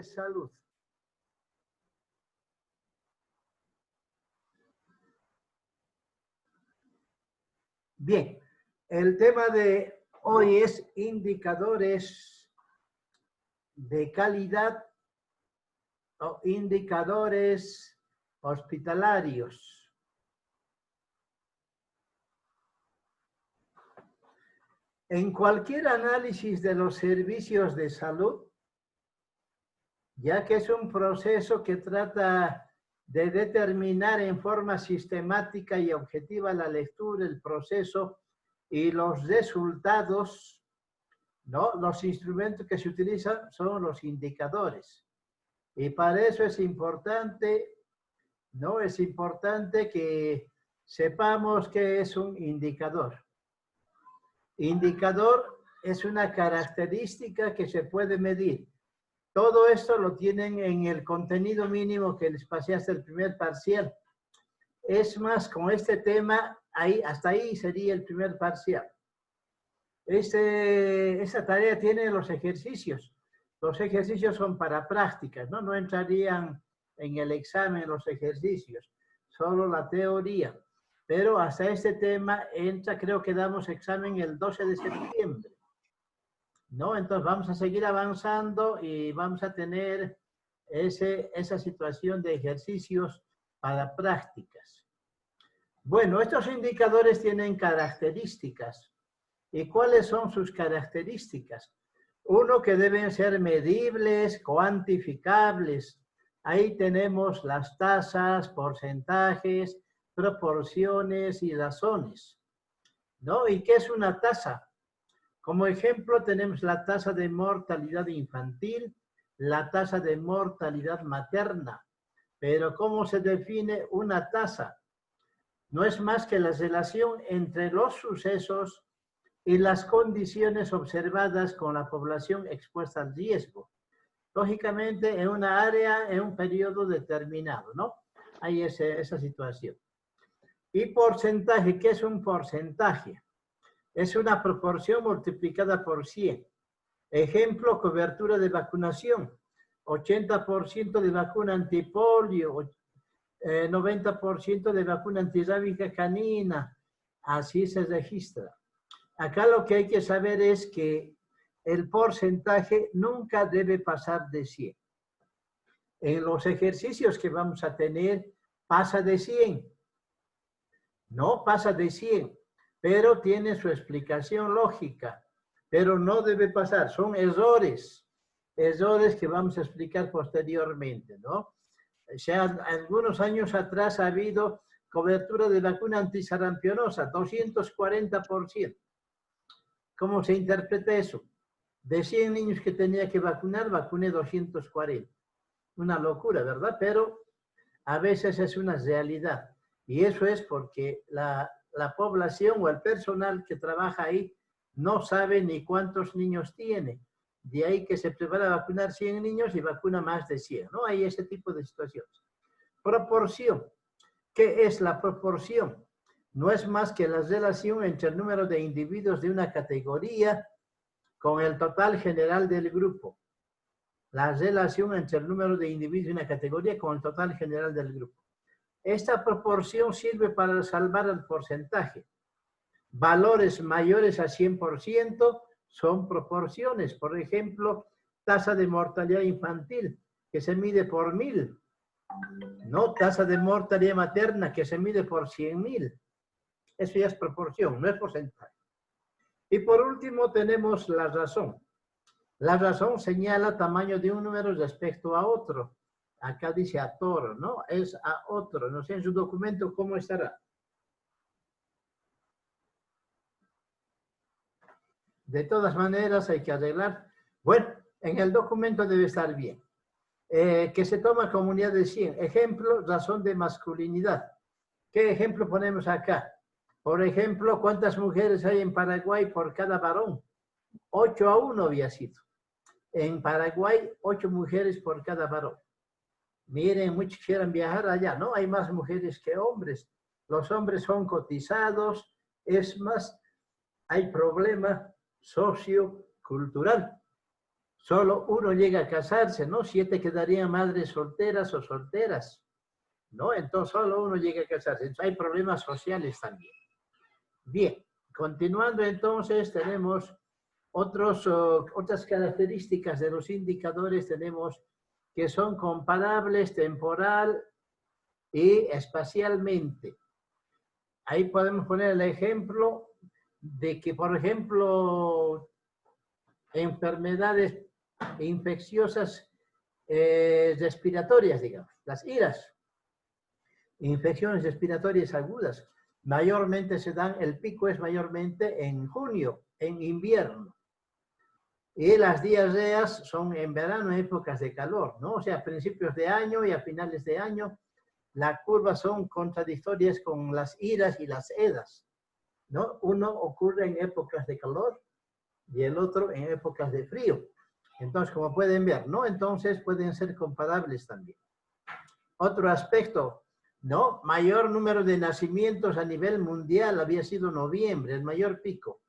de salud. Bien, el tema de hoy es indicadores de calidad o indicadores hospitalarios. En cualquier análisis de los servicios de salud, ya que es un proceso que trata de determinar en forma sistemática y objetiva la lectura, el proceso y los resultados, ¿no? Los instrumentos que se utilizan son los indicadores. Y para eso es importante, ¿no? Es importante que sepamos qué es un indicador. Indicador es una característica que se puede medir. Todo esto lo tienen en el contenido mínimo que les pasé hasta el primer parcial. Es más, con este tema, hasta ahí sería el primer parcial. Esta tarea tiene los ejercicios. Los ejercicios son para prácticas, ¿no? No entrarían en el examen los ejercicios, solo la teoría. Pero hasta este tema entra, creo que damos examen el 12 de septiembre. ¿No? Entonces vamos a seguir avanzando y vamos a tener esa situación de ejercicios para prácticas. Bueno, estos indicadores tienen características. ¿Y cuáles son sus características? Uno, que deben ser medibles, cuantificables. Ahí tenemos las tasas, porcentajes, proporciones y razones, ¿no? ¿Y qué es una tasa? Como ejemplo tenemos la tasa de mortalidad infantil, la tasa de mortalidad materna. Pero ¿cómo se define una tasa? No es más que la relación entre los sucesos y las condiciones observadas con la población expuesta al riesgo. Lógicamente, en una área, en un periodo determinado, ¿no? Hay esa situación. Y porcentaje, ¿qué es un porcentaje? Es una proporción multiplicada por 100. Ejemplo, cobertura de vacunación. 80% de vacuna antipolio, 90% de vacuna antirrábica canina. Así se registra. Acá lo que hay que saber es que el porcentaje nunca debe pasar de 100. En los ejercicios que vamos a tener, pasa de 100. No pasa de 100, pero tiene su explicación lógica. Pero no debe pasar, son errores que vamos a explicar posteriormente, ¿no? O sea, algunos años atrás ha habido cobertura de vacuna antisarampionosa, 240%. ¿Cómo se interpreta eso? De 100 niños que tenía que vacunar, vacuné 240. Una locura, ¿verdad? Pero a veces es una realidad. Y eso es porque la población o el personal que trabaja ahí no sabe ni cuántos niños tiene. De ahí que se prepara a vacunar 100 niños y vacuna más de 100, ¿no? Hay ese tipo de situaciones. Proporción. ¿Qué es la proporción? No es más que la relación entre el número de individuos de una categoría con el total general del grupo. La relación entre el número de individuos de una categoría con el total general del grupo. Esta proporción sirve para salvar el porcentaje. Valores mayores a 100% son proporciones. Por ejemplo, tasa de mortalidad infantil, que se mide por 1000. No, tasa de mortalidad materna, que se mide por 100.000. Eso ya es proporción, no es porcentaje. Y por último tenemos la razón. La razón señala tamaño de un número respecto a otro. Acá dice a toro, ¿no? Es a otro. No sé en su documento cómo estará. De todas maneras hay que arreglar. Bueno, en el documento debe estar bien. Que se toma como unidad de 100. Ejemplo, razón de masculinidad. ¿Qué ejemplo ponemos acá? Por ejemplo, ¿cuántas mujeres hay en Paraguay por cada varón? 8-1 había sido. En Paraguay, 8 mujeres por cada varón. Miren, muchos quieren viajar allá, ¿no? Hay más mujeres que hombres. Los hombres son cotizados. Es más, hay problema sociocultural. solo uno llega a casarse, ¿no? 7 quedarían madres solteras o solteras, ¿no? Entonces solo uno llega a casarse. Entonces, hay problemas sociales también. Bien, continuando entonces, tenemos otras características de los indicadores, tenemos que son comparables temporal y espacialmente. Ahí podemos poner el ejemplo de que, por ejemplo, enfermedades infecciosas respiratorias, digamos, las IRAS, infecciones respiratorias agudas, mayormente se dan, el pico es mayormente en junio, en invierno. Y las diarreas son en verano, épocas de calor, ¿no? O sea, a principios de año y a finales de año, las curvas son contradictorias con las IRAS y las EDAS, ¿no? Uno ocurre en épocas de calor y el otro en épocas de frío. Entonces, como pueden ver, ¿no? Entonces pueden ser comparables también. Otro aspecto, ¿no? Mayor número de nacimientos a nivel mundial había sido noviembre, el mayor pico.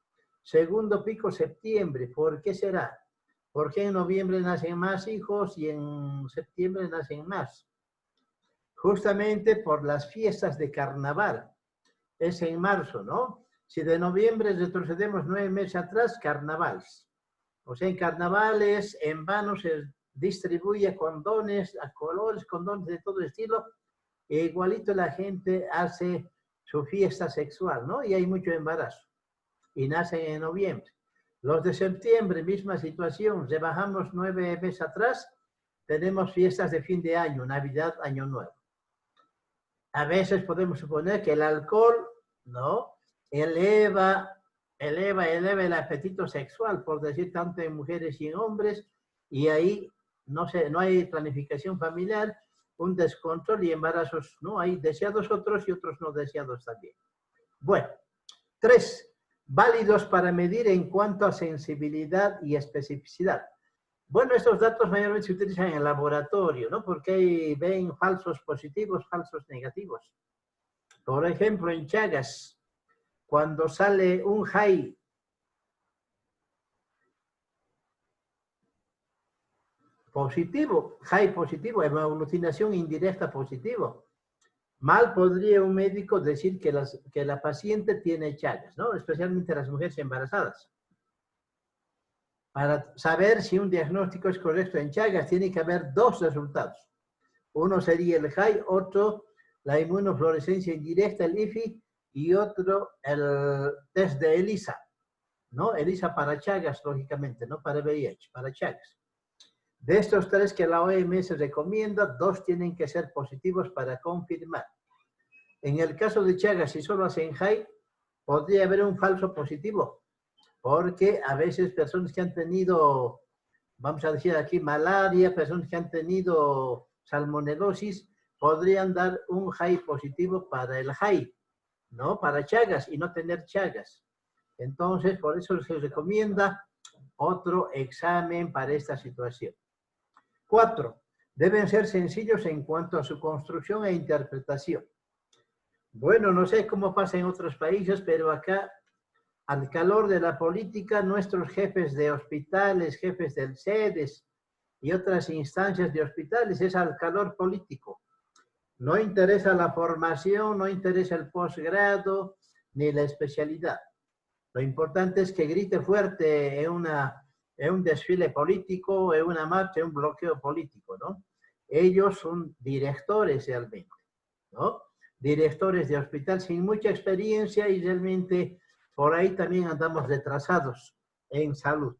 Segundo pico, septiembre. ¿Por qué será? ¿Por qué en noviembre nacen más hijos y en septiembre nacen más? Justamente por las fiestas de carnaval. Es en marzo, ¿no? Si de noviembre retrocedemos 9 meses atrás, carnavales. O sea, en carnavales, en vano se distribuye condones a colores, condones de todo estilo, e igualito la gente hace su fiesta sexual, ¿no? Y hay mucho embarazo. Y nacen en noviembre. Los de septiembre, misma situación, rebajamos 9 meses atrás, tenemos fiestas de fin de año, Navidad, Año Nuevo. A veces podemos suponer que el alcohol, ¿no? eleva el apetito sexual, por decir, tanto en mujeres y en hombres, y ahí no hay planificación familiar, un descontrol y embarazos, ¿no? Hay deseados otros y otros no deseados también. Bueno, 3. Válidos para medir en cuanto a sensibilidad y especificidad. Bueno, estos datos mayormente se utilizan en el laboratorio, ¿no? Porque ahí ven falsos positivos, falsos negativos. Por ejemplo, en Chagas, cuando sale un high positivo, alucinación indirecta positivo, mal podría un médico decir que la paciente tiene Chagas, ¿no? Especialmente las mujeres embarazadas. Para saber si un diagnóstico es correcto en Chagas, tiene que haber 2 resultados. Uno sería el high, otro la inmunofluorescencia indirecta, el IFI, y otro el test de ELISA, ¿no? ELISA para Chagas, lógicamente, no para VIH, para Chagas. De estos 3 que la OMS recomienda, 2 tienen que ser positivos para confirmar. En el caso de Chagas, si solo hacen high, podría haber un falso positivo, porque a veces personas que han tenido, vamos a decir aquí, malaria, personas que han tenido salmonelosis, podrían dar un high positivo para el high, ¿no? Para Chagas y no tener Chagas. Entonces, por eso se recomienda otro examen para esta situación. 4. Deben ser sencillos en cuanto a su construcción e interpretación. Bueno, no sé cómo pasa en otros países, pero acá, al calor de la política, nuestros jefes de hospitales, jefes del SEDES y otras instancias de hospitales, es al calor político. No interesa la formación, no interesa el posgrado, ni la especialidad. Lo importante es que grite fuerte en un desfile político, en una marcha, en un bloqueo político, ¿no? Ellos son directores realmente, ¿no? Directores de hospital sin mucha experiencia y realmente por ahí también andamos retrasados en salud.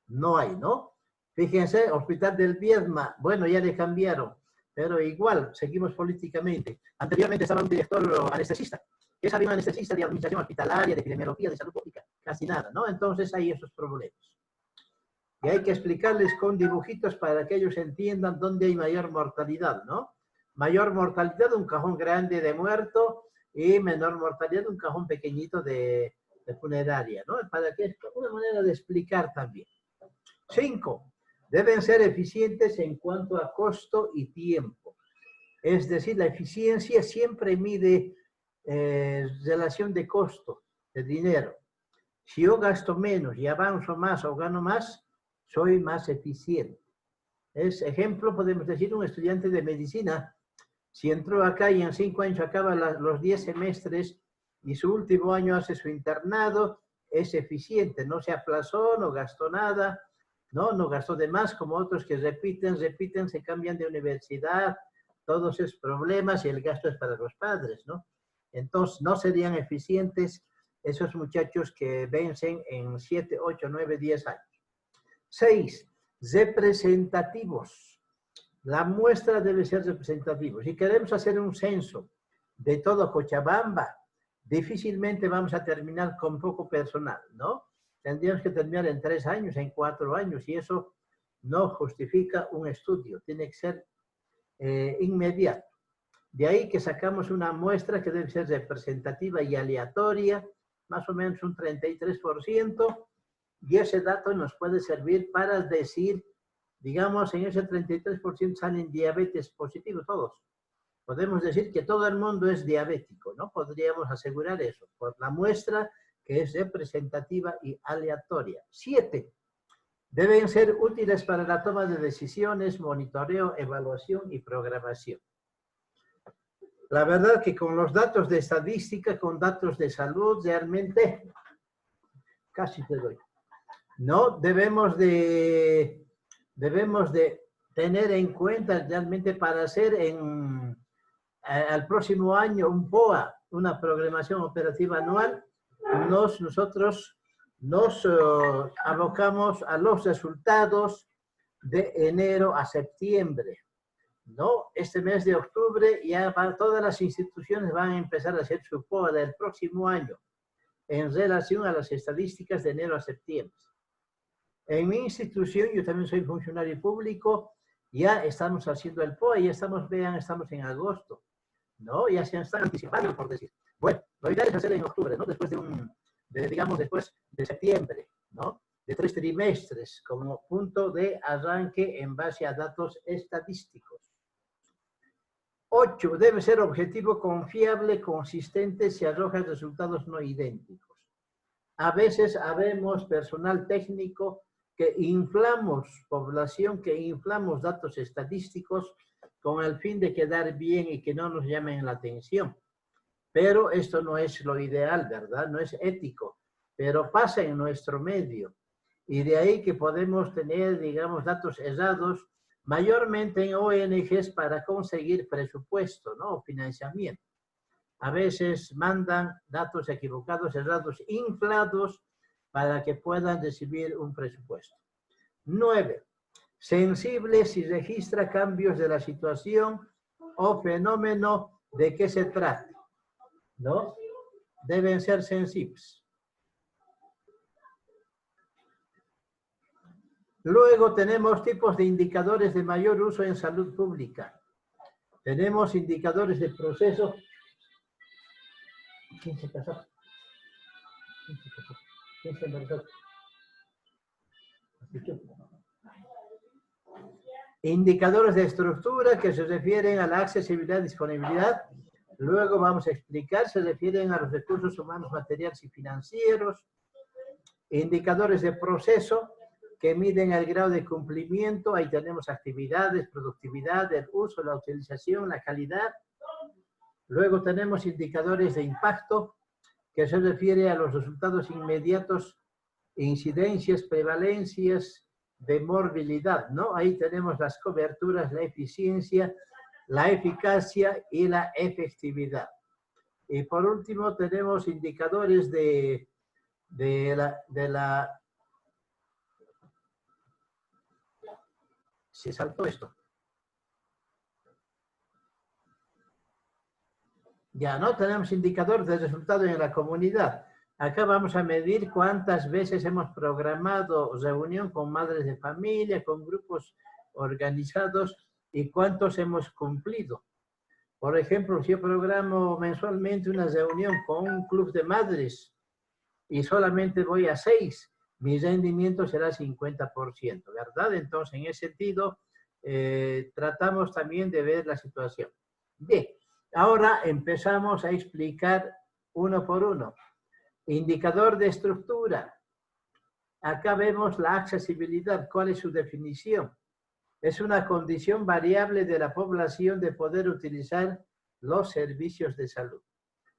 No hay, ¿no? Fíjense, Hospital del Viedma, bueno, ya le cambiaron, pero igual, seguimos políticamente. Anteriormente estaba un director anestesista. ¿Qué sabía un anestesista de administración hospitalaria, de epidemiología, de salud pública? Casi nada, ¿no? Entonces hay esos problemas. Y hay que explicarles con dibujitos para que ellos entiendan dónde hay mayor mortalidad, ¿no? Mayor mortalidad de un cajón grande de muerto y menor mortalidad de un cajón pequeñito de funeraria, ¿no? Para que es una manera de explicar también. 5. Deben ser eficientes en cuanto a costo y tiempo. Es decir, la eficiencia siempre mide relación de costo, de dinero. Si yo gasto menos y avanzo más o gano más, soy más eficiente. Es ejemplo, podemos decir, un estudiante de medicina, si entró acá y en 5 años acaba los 10 semestres y su último año hace su internado, es eficiente, no se aplazó, no gastó nada, no gastó de más como otros que repiten, se cambian de universidad, todos esos problemas y el gasto es para los padres, ¿no? Entonces, no serían eficientes esos muchachos que vencen en 7, 8, 9, 10 años. 6. Representativos. La muestra debe ser representativa. Si queremos hacer un censo de todo Cochabamba, difícilmente vamos a terminar con poco personal, ¿no? Tendríamos que terminar en 3 años, en 4 años, y eso no justifica un estudio. Tiene que ser inmediato. De ahí que sacamos una muestra que debe ser representativa y aleatoria, más o menos un 33%, y ese dato nos puede servir para decir, digamos, en ese 33% salen diabetes positivos todos. Podemos decir que todo el mundo es diabético, ¿no? Podríamos asegurar eso, por la muestra que es representativa y aleatoria. 7. Deben ser útiles para la toma de decisiones, monitoreo, evaluación y programación. La verdad que con los datos de estadística, con datos de salud, realmente, casi te doy. No, debemos de tener en cuenta realmente para hacer al próximo año un POA, una programación operativa anual, nosotros nos abocamos a los resultados de enero a septiembre. ¿No? Este mes de octubre ya todas las instituciones van a empezar a hacer su POA del próximo año en relación a las estadísticas de enero a septiembre. En mi institución, yo también soy funcionario público, ya estamos haciendo el POA, ya estamos en agosto, ¿no? Ya se están anticipando, por decir. Bueno, lo ideal es hacer en octubre, ¿no? Después después de septiembre, ¿no? De 3 trimestres como punto de arranque en base a datos estadísticos. 8. Debe ser objetivo, confiable, consistente, si arroja resultados no idénticos. A veces habemos personal técnico que inflamos población, que inflamos datos estadísticos con el fin de quedar bien y que no nos llamen la atención. Pero esto no es lo ideal, ¿verdad? No es ético, pero pasa en nuestro medio. Y de ahí que podemos tener, digamos, datos errados, mayormente en ONGs para conseguir presupuesto, ¿no? O financiamiento. A veces mandan datos equivocados, errados, inflados, para que puedan recibir un presupuesto. 9. Sensible si registra cambios de la situación o fenómeno de qué se trata, ¿no? Deben ser sensibles. Luego tenemos tipos de indicadores de mayor uso en salud pública. Tenemos indicadores de proceso. ¿Quién se casó? ¿Quién se embarazó? Indicadores de estructura que se refieren a la accesibilidad y disponibilidad. Luego vamos a explicar, se refieren a los recursos humanos, materiales y financieros. Indicadores de proceso que miden el grado de cumplimiento. Ahí tenemos actividades, productividad, el uso, la utilización, la calidad. Luego tenemos indicadores de impacto, que se refiere a los resultados inmediatos, incidencias, prevalencias de morbilidad, ¿no? Ahí tenemos las coberturas, la eficiencia, la eficacia y la efectividad. Y por último tenemos indicadores de la se saltó esto. Ya no tenemos indicador de resultado en la comunidad. Acá vamos a medir cuántas veces hemos programado reunión con madres de familia, con grupos organizados y cuántos hemos cumplido. Por ejemplo, si yo programo mensualmente una reunión con un club de madres y solamente voy a 6, mi rendimiento será 50%, ¿verdad? Entonces, en ese sentido, tratamos también de ver la situación. Bien, ahora empezamos a explicar uno por uno. Indicador de estructura. Acá vemos la accesibilidad. ¿Cuál es su definición? Es una condición variable de la población de poder utilizar los servicios de salud.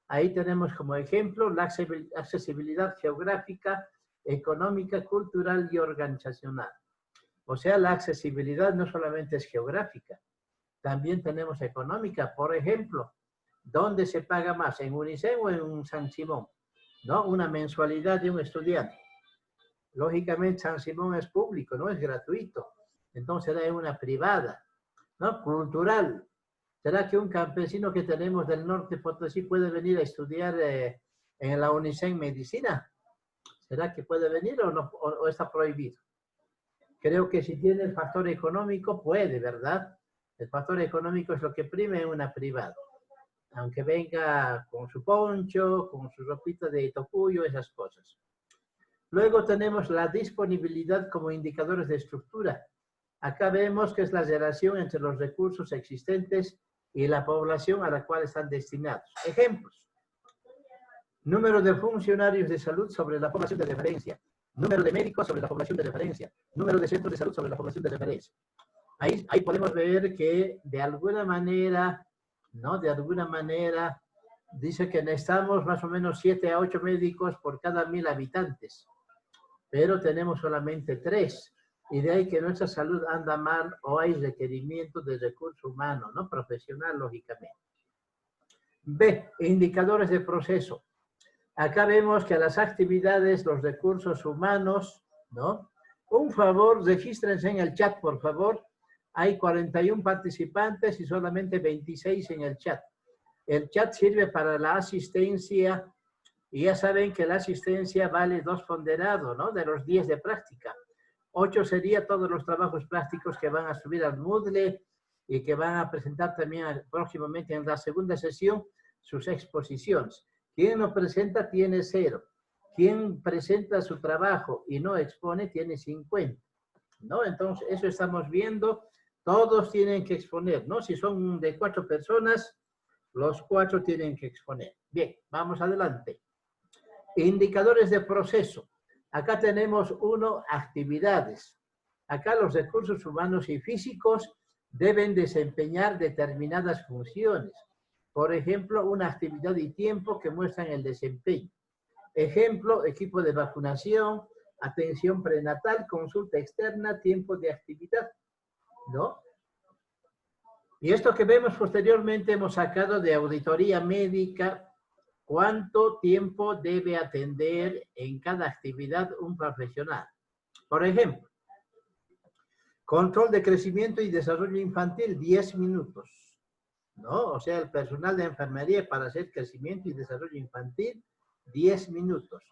Ahí tenemos como ejemplo la accesibilidad geográfica, económica, cultural y organizacional. O sea, la accesibilidad no solamente es geográfica, también tenemos económica. Por ejemplo, ¿dónde se paga más? ¿En UNICEF o en San Simón? ¿No? Una mensualidad de un estudiante. Lógicamente, San Simón es público, no es gratuito. Entonces, es una privada, ¿no? Cultural. ¿Será que un campesino que tenemos del norte de Potosí puede venir a estudiar en la UNICEF medicina? ¿Será que puede venir o, no, o está prohibido? Creo que si tiene el factor económico, puede, ¿verdad? El factor económico es lo que prime en una privada. Aunque venga con su poncho, con su ropita de tocuyo, esas cosas. Luego tenemos la disponibilidad como indicadores de estructura. Acá vemos que es la relación entre los recursos existentes y la población a la cual están destinados. Ejemplos. Número de funcionarios de salud sobre la población de referencia. Número de médicos sobre la población de referencia. Número de centros de salud sobre la población de referencia. Ahí podemos ver que de alguna manera, ¿no? De alguna manera, dice que necesitamos más o menos 7 a 8 médicos por cada 1000 habitantes. Pero tenemos solamente 3. Y de ahí que nuestra salud anda mal o hay requerimiento de recurso humano, no profesional, lógicamente. B, indicadores de proceso. Acá vemos que a las actividades, los recursos humanos, ¿no? Un favor, regístrense en el chat, por favor. Hay 41 participantes y solamente 26 en el chat. El chat sirve para la asistencia y ya saben que la asistencia vale 2 ponderados, ¿no? De los 10 de práctica. 8 sería todos los trabajos prácticos que van a subir al Moodle y que van a presentar también próximamente en la segunda sesión sus exposiciones. Quien no presenta tiene 0. Quien presenta su trabajo y no expone tiene 50. ¿No? Entonces, eso estamos viendo. Todos tienen que exponer, ¿no? Si son de 4 personas, los 4 tienen que exponer. Bien, vamos adelante. Indicadores de proceso. Acá tenemos 1, actividades. Acá los recursos humanos y físicos deben desempeñar determinadas funciones. Por ejemplo, una actividad y tiempo que muestran el desempeño. Ejemplo, equipo de vacunación, atención prenatal, consulta externa, tiempo de actividad, ¿no? Y esto que vemos posteriormente hemos sacado de auditoría médica, cuánto tiempo debe atender en cada actividad un profesional. Por ejemplo, control de crecimiento y desarrollo infantil, 10 minutos, ¿no? O sea, el personal de enfermería para hacer crecimiento y desarrollo infantil, 10 minutos.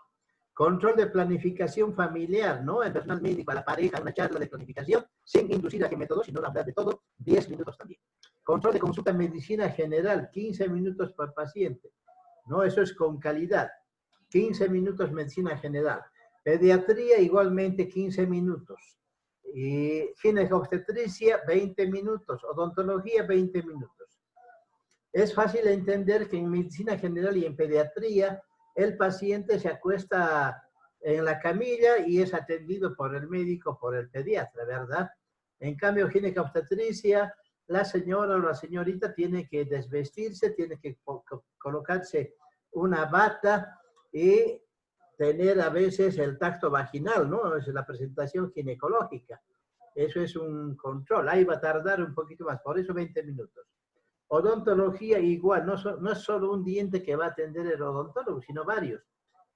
Control de planificación familiar, ¿no? El personal médico a la pareja, una charla de planificación, sin inducir a qué método, sino hablar de todo, 10 minutos también. Control de consulta en medicina general, 15 minutos por paciente. No, eso es con calidad. 15 minutos medicina general. Pediatría igualmente 15 minutos. Y ginecobstetricia 20 minutos. Odontología 20 minutos. Es fácil entender que en medicina general y en pediatría el paciente se acuesta en la camilla y es atendido por el médico, por el pediatra, ¿verdad? En cambio, ginecobstetricia, la señora o la señorita tiene que desvestirse, tiene que colocarse una bata y tener a veces el tacto vaginal, ¿no? Es la presentación ginecológica. Eso es un control. Ahí va a tardar un poquito más, por eso 20 minutos. Odontología igual, no es solo un diente que va a atender el odontólogo, sino varios.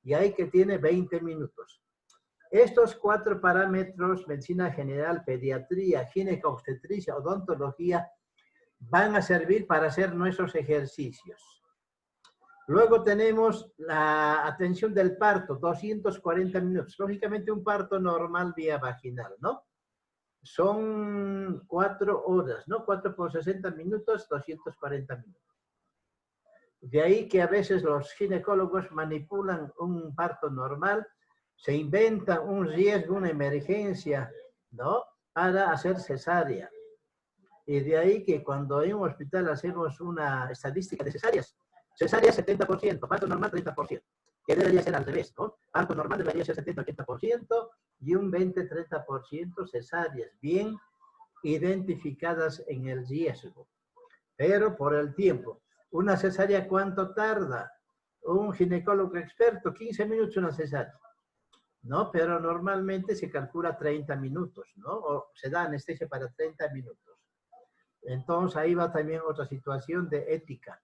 Y ahí que tiene 20 minutos. Estos 4 parámetros, medicina general, pediatría, ginecobstetricia, odontología, van a servir para hacer nuestros ejercicios. Luego tenemos la atención del parto, 240 minutos. Lógicamente un parto normal vía vaginal, ¿no? Son 4 horas, ¿no? 4 por 60 minutos, 240 minutos. De ahí que a veces los ginecólogos manipulan un parto normal, se inventan un riesgo, una emergencia, ¿no? Para hacer cesárea. Y de ahí que cuando en un hospital hacemos una estadística de cesáreas, cesárea 70%, parto normal 30%. que debería ser al revés, ¿no? Parto normal debería ser 70-80% y un 20-30% cesáreas, bien identificadas en el riesgo. Pero por el tiempo, ¿una cesárea cuánto tarda? Un ginecólogo experto, 15 minutos una cesárea, ¿no? Pero normalmente se calcula 30 minutos, ¿no? O se da anestesia para 30 minutos. Entonces ahí va también otra situación de ética.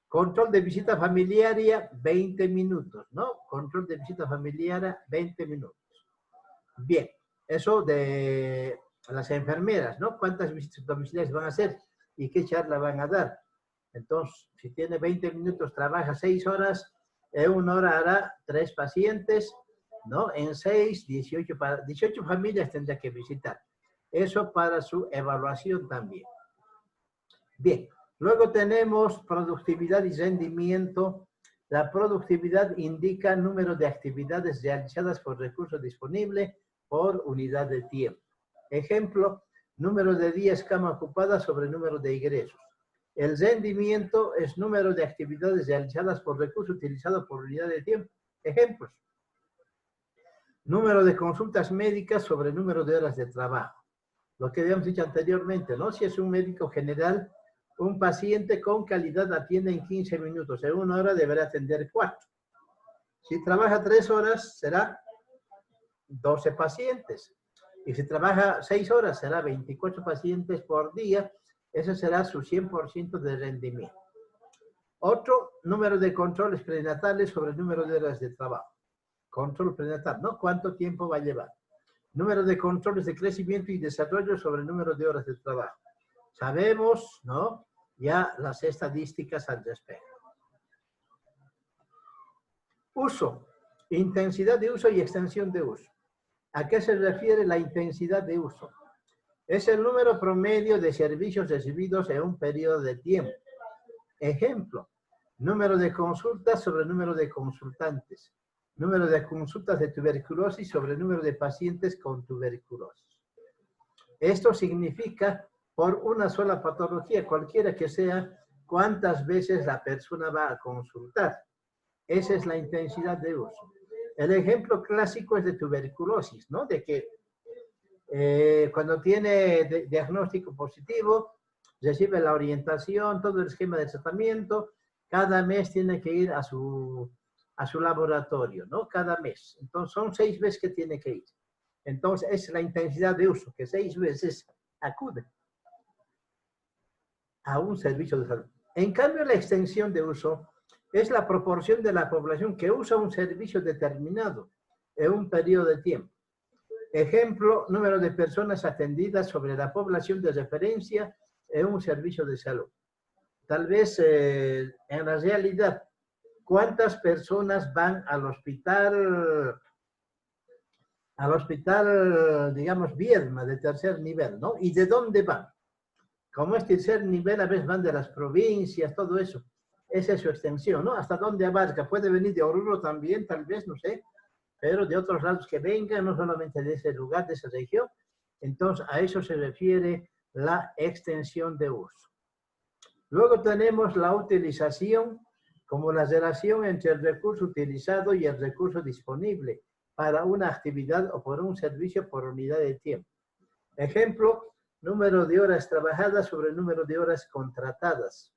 Control de visita familiar, 20 minutos, ¿no? Control de visita familiar, 20 minutos. Bien, eso de las enfermeras, ¿no? ¿Cuántas visitas domiciliares van a hacer? ¿Y qué charla van a dar? Entonces, si tiene 20 minutos, trabaja 6 horas, en 1 hora hará 3 pacientes, ¿no? En 6, 18 familias tendrá que visitar. Eso para su evaluación también. Bien, luego tenemos productividad y rendimiento. La productividad indica número de actividades realizadas por recurso disponible por unidad de tiempo. Ejemplo, número de días cama ocupada sobre número de ingresos. El rendimiento es número de actividades realizadas por recurso utilizado por unidad de tiempo. Ejemplos. Número de consultas médicas sobre número de horas de trabajo. Lo que habíamos dicho anteriormente, ¿no? Si es un médico general, un paciente con calidad atiende en 15 minutos. En 1 hora deberá atender 4. Si trabaja 3 horas, será 12 pacientes. Y si trabaja 6 horas, será 24 pacientes por día. Ese será su 100% de rendimiento. Otro, número de controles prenatales sobre el número de horas de trabajo. Control prenatal, ¿no? ¿Cuánto tiempo va a llevar? Número de controles de crecimiento y desarrollo sobre el número de horas de trabajo. Sabemos, ¿no? Ya las estadísticas al respecto. Uso, intensidad de uso y extensión de uso. ¿A qué se refiere la intensidad de uso? Es el número promedio de servicios recibidos en un periodo de tiempo. Ejemplo, número de consultas sobre número de consultantes. Número de consultas de tuberculosis sobre número de pacientes con tuberculosis. Esto significa, por una sola patología, cualquiera que sea, cuántas veces la persona va a consultar. Esa es la intensidad de uso. El ejemplo clásico es de tuberculosis, ¿no? De que cuando tiene diagnóstico positivo, recibe la orientación, todo el esquema de tratamiento, cada mes tiene que ir a su laboratorio, ¿no? Cada mes. Entonces, son 6 veces que tiene que ir. Entonces, es la intensidad de uso, que 6 veces acude a un servicio de salud. En cambio, la extensión de uso es la proporción de la población que usa un servicio determinado en un periodo de tiempo. Ejemplo, número de personas atendidas sobre la población de referencia en un servicio de salud. Tal vez, en la realidad, ¿cuántas personas van al hospital, digamos, Viedma, de tercer nivel, ¿no? ¿Y de dónde van? Como es tercer nivel, a veces van de las provincias, todo eso. Esa es su extensión, ¿no? ¿Hasta dónde abarca? Puede venir de Oruro también, tal vez, no sé, pero de otros lados que vengan, no solamente de ese lugar, de esa región. Entonces, a eso se refiere la extensión de uso. Luego tenemos la utilización como la relación entre el recurso utilizado y el recurso disponible para una actividad o por un servicio por unidad de tiempo. Ejemplo, número de horas trabajadas sobre el número de horas contratadas.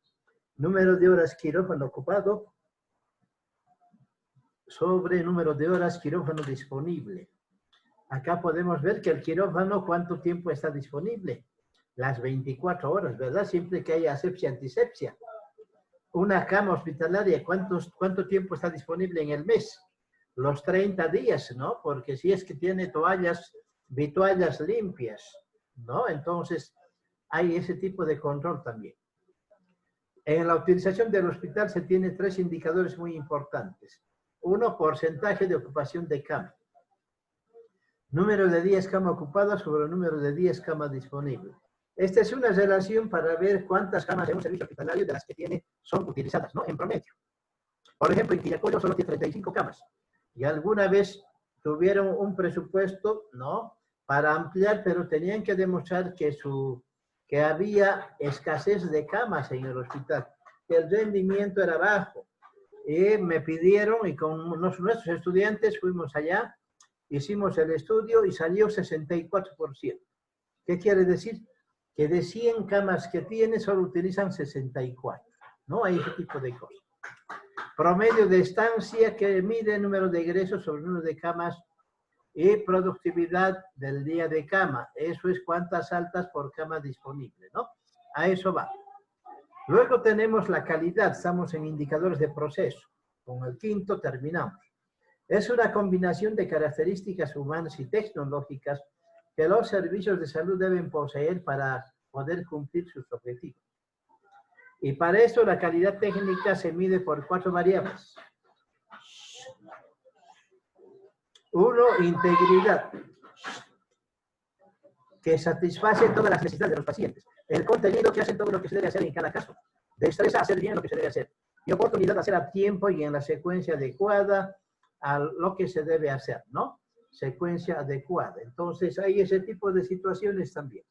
Número de horas quirófano ocupado sobre el número de horas quirófano disponible. Acá podemos ver que el quirófano, ¿cuánto tiempo está disponible? Las 24 horas, ¿verdad? Siempre que haya asepsia, antisepsia. Una cama hospitalaria, ¿cuánto tiempo está disponible en el mes? Los 30 días, ¿no? Porque si es que tiene toallas, vituallas limpias, ¿no? Entonces, hay ese tipo de control también. En la utilización del hospital se tiene 3 indicadores muy importantes. Uno, porcentaje de ocupación de cama. Número de días cama ocupada sobre el número de días cama disponible. Esta es una relación para ver cuántas camas en un servicio hospitalario de las que tiene son utilizadas, ¿no? En promedio. Por ejemplo, en Quillacollo solo tiene 35 camas. Y alguna vez tuvieron un presupuesto, ¿no? Para ampliar, pero tenían que demostrar que había escasez de camas en el hospital, que el rendimiento era bajo. Y me pidieron, y con nuestros estudiantes fuimos allá, hicimos el estudio y salió 64%. ¿Qué quiere decir? Que de 100 camas que tiene, solo utilizan 64. ¿No? Hay ese tipo de cosas. Promedio de estancia que mide el número de egresos sobre el número de camas y productividad del día de cama. Eso es cuántas altas por cama disponible, ¿no? A eso va. Luego tenemos la calidad. Estamos en indicadores de proceso. Con el quinto terminamos. Es una combinación de características humanas y tecnológicas que los servicios de salud deben poseer para poder cumplir sus objetivos. Y para eso la calidad técnica se mide por 4 variables. 1, integridad, que satisface todas las necesidades de los pacientes. El contenido, que hacen todo lo que se debe hacer en cada caso. Destreza, hacer bien lo que se debe hacer. Y oportunidad de hacer a tiempo y en la secuencia adecuada a lo que se debe hacer, ¿no? Secuencia adecuada. Entonces, hay ese tipo de situaciones también.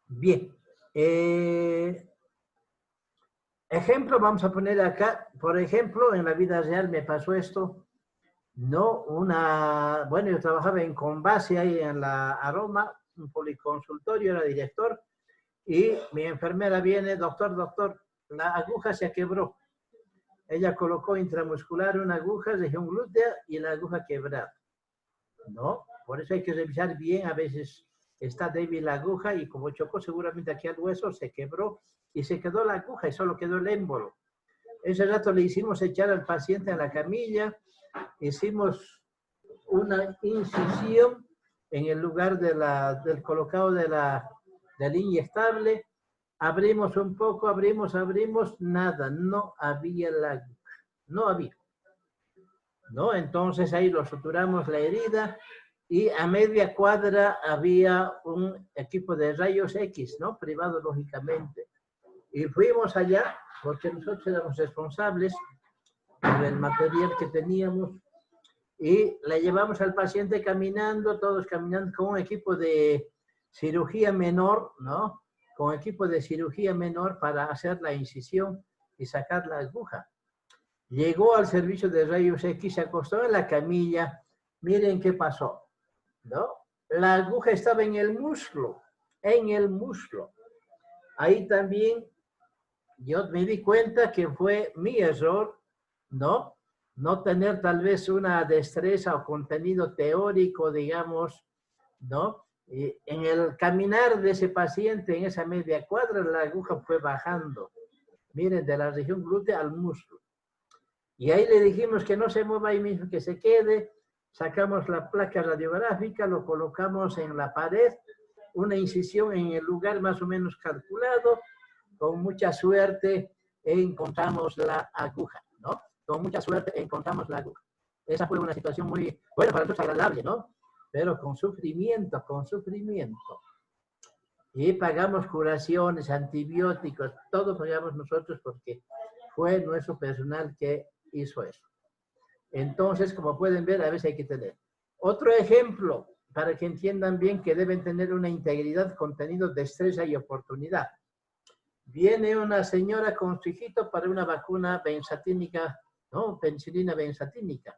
Bien. Ejemplo, vamos a poner acá. Por ejemplo, en la vida real me pasó esto. No, bueno, yo trabajaba en Conbase ahí en la Aroma, un policonsultorio, era director, y mi enfermera viene, doctor, la aguja se quebró. Ella colocó intramuscular una aguja, región glútea, y la aguja quebrada. ¿No? Por eso hay que revisar bien, a veces está débil la aguja y como chocó seguramente aquí al hueso, se quebró y se quedó la aguja y solo quedó el émbolo. Ese rato le hicimos echar al paciente en la camilla, hicimos una incisión en el lugar del colocado del inyectable, abrimos un poco, abrimos, nada, no había la aguja, no había. ¿No? Entonces ahí lo suturamos la herida y a media cuadra había un equipo de rayos X, ¿no? Privado, lógicamente. Y fuimos allá, porque nosotros éramos responsables del material que teníamos, y le llevamos al paciente caminando, todos caminando con un equipo de cirugía menor, ¿no? Con equipo de cirugía menor para hacer la incisión y sacar la aguja. Llegó al servicio de rayos X, se acostó en la camilla, miren qué pasó, ¿no? La aguja estaba en el muslo, Ahí también yo me di cuenta que fue mi error, ¿no? No tener tal vez una destreza o contenido teórico, digamos, ¿no? Y en el caminar de ese paciente en esa media cuadra, la aguja fue bajando, miren, de la región glútea al muslo. Y ahí le dijimos que no se mueva ahí mismo, que se quede. Sacamos la placa radiográfica, lo colocamos en la pared, una incisión en el lugar más o menos calculado. Con mucha suerte encontramos la aguja, ¿no? Con mucha suerte encontramos la aguja. Esa fue una situación muy, bueno, para nosotros agradable, ¿no? Pero con sufrimiento. Y pagamos curaciones, antibióticos, todo pagamos nosotros porque fue nuestro personal que hizo eso. Entonces, como pueden ver, a veces hay que tener. Otro ejemplo, para que entiendan bien que deben tener una integridad, contenido, destreza y oportunidad. Viene una señora con su hijito para una vacuna benzatínica, ¿no? Penicilina benzatínica.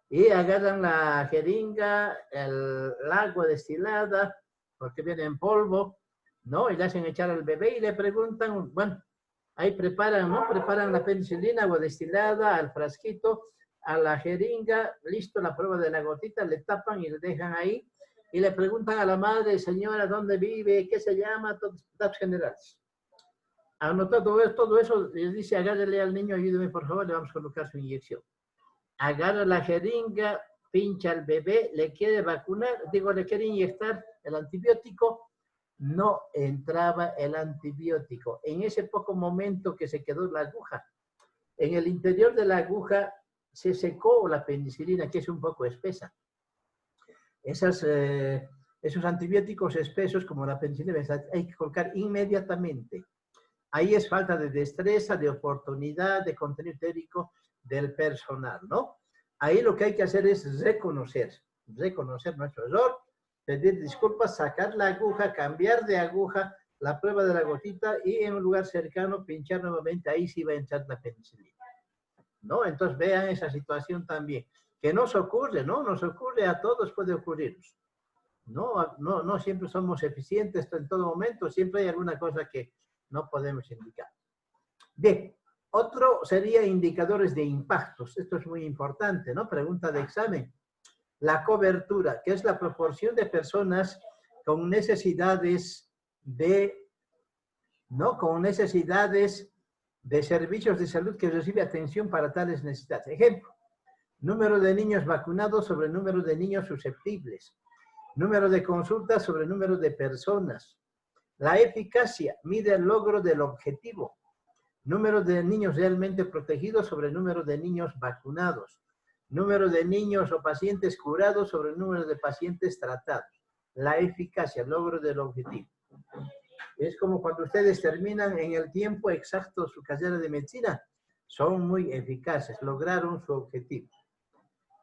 Y agarran la jeringa, el agua destilada, porque viene en polvo, ¿no? Y le hacen echar al bebé y le preguntan, bueno, ahí preparan, ¿no? Preparan la penicilina, agua destilada, al frasquito, a la jeringa, listo, la prueba de la gotita, le tapan y le dejan ahí. Y le preguntan a la madre, señora, ¿dónde vive? ¿Qué se llama? Todos datos generales. Anotó todo eso, les dice, agárrele al niño, ayúdeme por favor, le vamos a colocar su inyección. Agarra la jeringa, pincha al bebé, le quiere vacunar, le quiere inyectar el antibiótico, no entraba el antibiótico. En ese poco momento que se quedó la aguja, en el interior de la aguja se secó la penicilina, que es un poco espesa. Esos antibióticos espesos, como la penicilina, hay que colocar inmediatamente. Ahí es falta de destreza, de oportunidad, de contenido teórico del personal, ¿no? Ahí lo que hay que hacer es reconocer nuestro error pedir disculpas, sacar la aguja, cambiar de aguja, la prueba de la gotita y en un lugar cercano pinchar nuevamente, ahí sí va a entrar la penicilina, ¿no? Entonces vean esa situación también, que nos ocurre, ¿no? Nos ocurre a todos, puede ocurrirnos. No siempre somos eficientes en todo momento, siempre hay alguna cosa que no podemos indicar. Bien, otro sería indicadores de impactos. Esto es muy importante, ¿no? Pregunta de examen. La cobertura, que es la proporción de personas con necesidades con necesidades de servicios de salud que recibe atención para tales necesidades. Ejemplo, número de niños vacunados sobre número de niños susceptibles. Número de consultas sobre número de personas. La eficacia mide el logro del objetivo. Número de niños realmente protegidos sobre número de niños vacunados. Número de niños o pacientes curados sobre el número de pacientes tratados. La eficacia, el logro del objetivo. Es como cuando ustedes terminan en el tiempo exacto su carrera de medicina. Son muy eficaces, lograron su objetivo.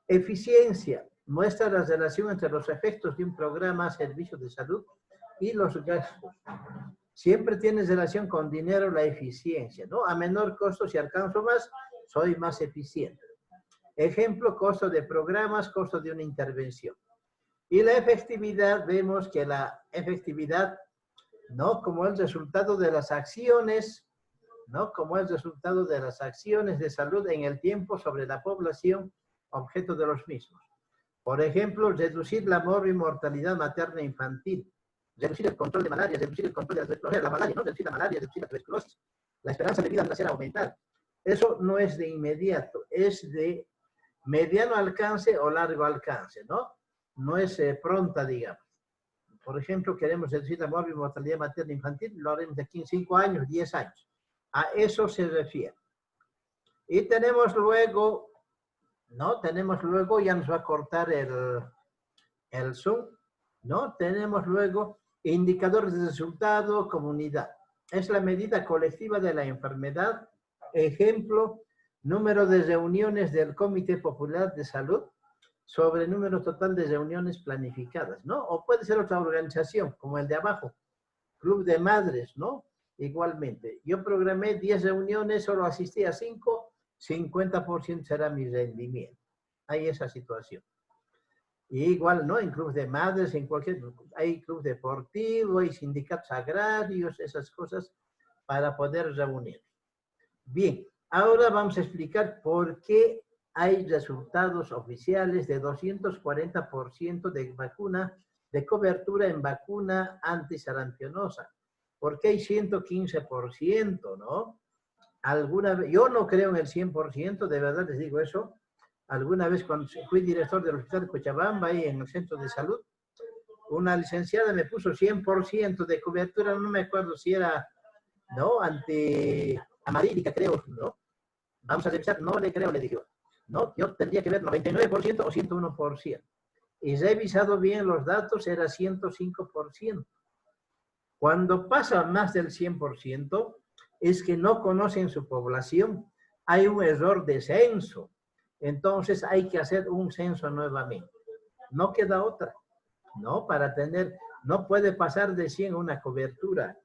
Eficiencia. Muestra la relación entre los efectos de un programa, servicio de salud y los gastos. Siempre tiene relación con dinero la eficiencia, ¿no? A menor costo, si alcanzo más, soy más eficiente. Ejemplo, costo de programas, costo de una intervención. Y la efectividad, vemos que la efectividad, ¿no? Como el resultado de las acciones, ¿no? Como el resultado de las acciones de salud en el tiempo sobre la población objeto de los mismos. Por ejemplo, reducir la mortalidad materna e infantil, reducir el control de malaria, reducir el control de la tuberculosis, la malaria, ¿no? Reducir la malaria, reducir la tuberculosis. La esperanza de vida va a ser aumentar. Eso no es de inmediato, es de mediano alcance o largo alcance, ¿no? No es pronta, digamos. Por ejemplo, queremos reducir la mortalidad materna e infantil, lo haremos de aquí en 5 años, 10 años. A eso se refiere. Y tenemos luego, ¿no? Tenemos luego, ya nos va a cortar el Zoom, ¿no? Tenemos luego indicadores de resultado, comunidad. Es la medida colectiva de la enfermedad. Ejemplo, número de reuniones del Comité Popular de Salud sobre el número total de reuniones planificadas, ¿no? O puede ser otra organización, como el de abajo, Club de Madres, ¿no? Igualmente, yo programé 10 reuniones, solo asistí a 5, 50% será mi rendimiento. Hay esa situación. Y igual, ¿no? En clubes de madres, en cualquier... Hay club deportivo, hay sindicatos agrarios, esas cosas para poder reunir. Bien, ahora vamos a explicar por qué hay resultados oficiales de 240% de vacuna, de cobertura en vacuna antisarampionosa. ¿Por qué hay 115%, no? Alguna vez, yo no creo en el 100%, de verdad les digo eso. Alguna vez cuando fui director del Hospital de Cochabamba, ahí en el centro de salud, una licenciada me puso 100% de cobertura, no me acuerdo si era, ¿no? Antiamarílica, creo, ¿no? Vamos a revisar, no le creo, le dije, ¿no? Yo tendría que ver 99% o 101%. Y revisado bien los datos, era 105%. Cuando pasa más del 100%, es que no conocen su población. Hay un error de censo. Entonces hay que hacer un censo nuevamente. No queda otra, ¿no? Para tener, no puede pasar de 100 una cobertura,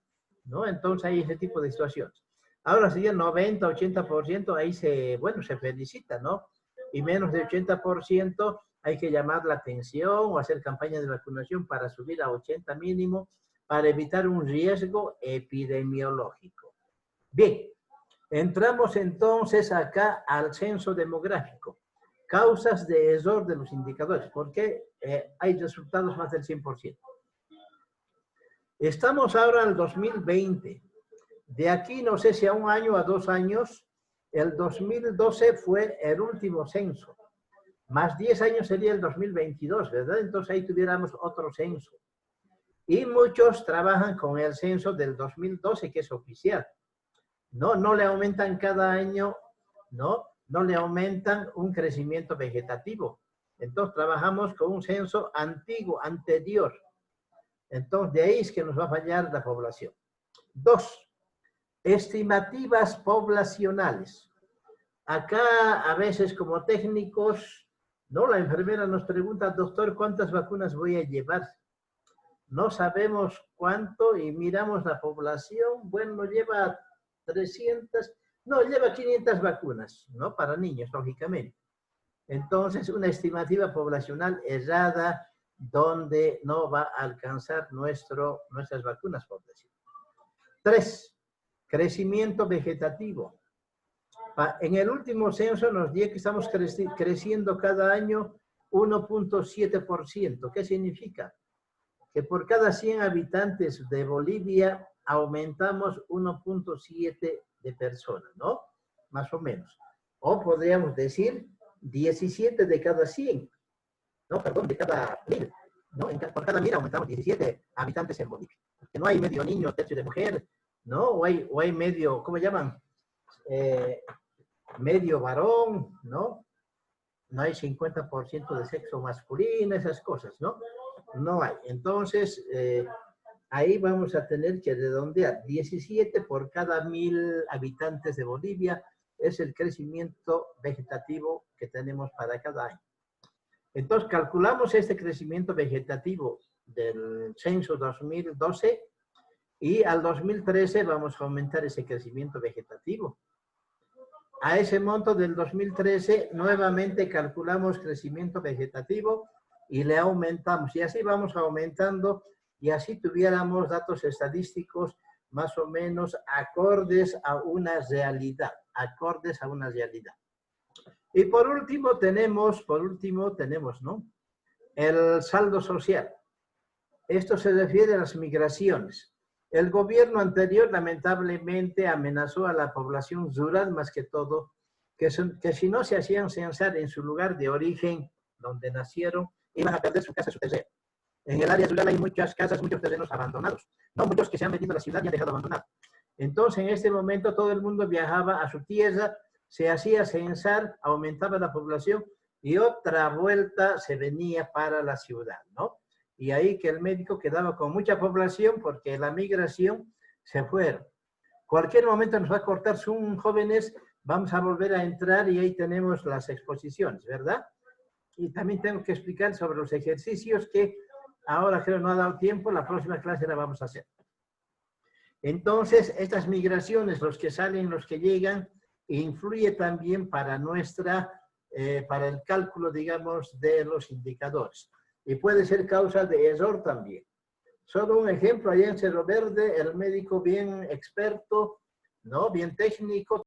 ¿no? Entonces hay ese tipo de situaciones. Ahora si ya 90, 80%, ahí se felicita, ¿no? Y menos de 80% hay que llamar la atención o hacer campaña de vacunación para subir a 80 mínimo, para evitar un riesgo epidemiológico. Bien, entramos entonces acá al censo demográfico. Causas de error de los indicadores. ¿Por qué hay resultados más del 100%? Estamos ahora en el 2020. De aquí, no sé si a 1 año o a 2 años, el 2012 fue el último censo. Más 10 años sería el 2022, ¿verdad? Entonces ahí tuviéramos otro censo. Y muchos trabajan con el censo del 2012, que es oficial. No le aumentan cada año, no le aumentan un crecimiento vegetativo. Entonces trabajamos con un censo antiguo, anterior. Entonces de ahí es que nos va a fallar la población. 2, estimativas poblacionales. Acá a veces como técnicos, ¿no? La enfermera nos pregunta, doctor, ¿cuántas vacunas voy a llevar? no sabemos cuánto y miramos la población, bueno, lleva 300, no, lleva 500 vacunas, ¿no? Para niños, lógicamente. Entonces, una estimativa poblacional errada donde no va a alcanzar nuestras vacunas, por decir. 3, crecimiento vegetativo. En el último censo nos dio que estamos creciendo cada año 1.7%. ¿Qué significa? Que por cada 100 habitantes de Bolivia aumentamos 1.7 de personas, ¿no? Más o menos. O podríamos decir 17 de cada 100, no, perdón, de cada 1000, ¿no? Por cada 1000 aumentamos 17 habitantes en Bolivia. Que no hay medio niño, tercio de mujer, ¿no? O hay medio, ¿cómo llaman? Medio varón, ¿no? No hay 50% de sexo masculino, esas cosas, ¿no? No hay. Entonces, ahí vamos a tener que redondear. 17 por cada 1000 habitantes de Bolivia es el crecimiento vegetativo que tenemos para cada año. Entonces, calculamos este crecimiento vegetativo del censo 2012 y al 2013 vamos a aumentar ese crecimiento vegetativo. A ese monto del 2013 nuevamente calculamos crecimiento vegetativo y le aumentamos. Y así vamos aumentando y así tuviéramos datos estadísticos más o menos acordes a una realidad. Acordes a una realidad. Y por último tenemos, ¿no? El saldo social. Esto se refiere a las migraciones. El gobierno anterior lamentablemente amenazó a la población rural más que todo, que si no se hacían censar en su lugar de origen, donde nacieron, iban a perder su casa, su terreno. En el área rural hay muchas casas, muchos terrenos abandonados. No muchos que se han metido a la ciudad y han dejado abandonados. Entonces, en este momento, todo el mundo viajaba a su tierra, se hacía censar, aumentaba la población y otra vuelta se venía para la ciudad, ¿no? Y ahí que el médico quedaba con mucha población porque la migración se fueron. Cualquier momento nos va a cortar jóvenes, vamos a volver a entrar y ahí tenemos las exposiciones, ¿verdad? Y también tengo que explicar sobre los ejercicios que ahora creo no ha dado tiempo, la próxima clase la vamos a hacer. Entonces, estas migraciones, los que salen, los que llegan, influye también para para el cálculo, digamos, de los indicadores. Y puede ser causa de error también. Solo un ejemplo, allá en Cerro Verde, el médico bien experto, ¿no? Bien técnico,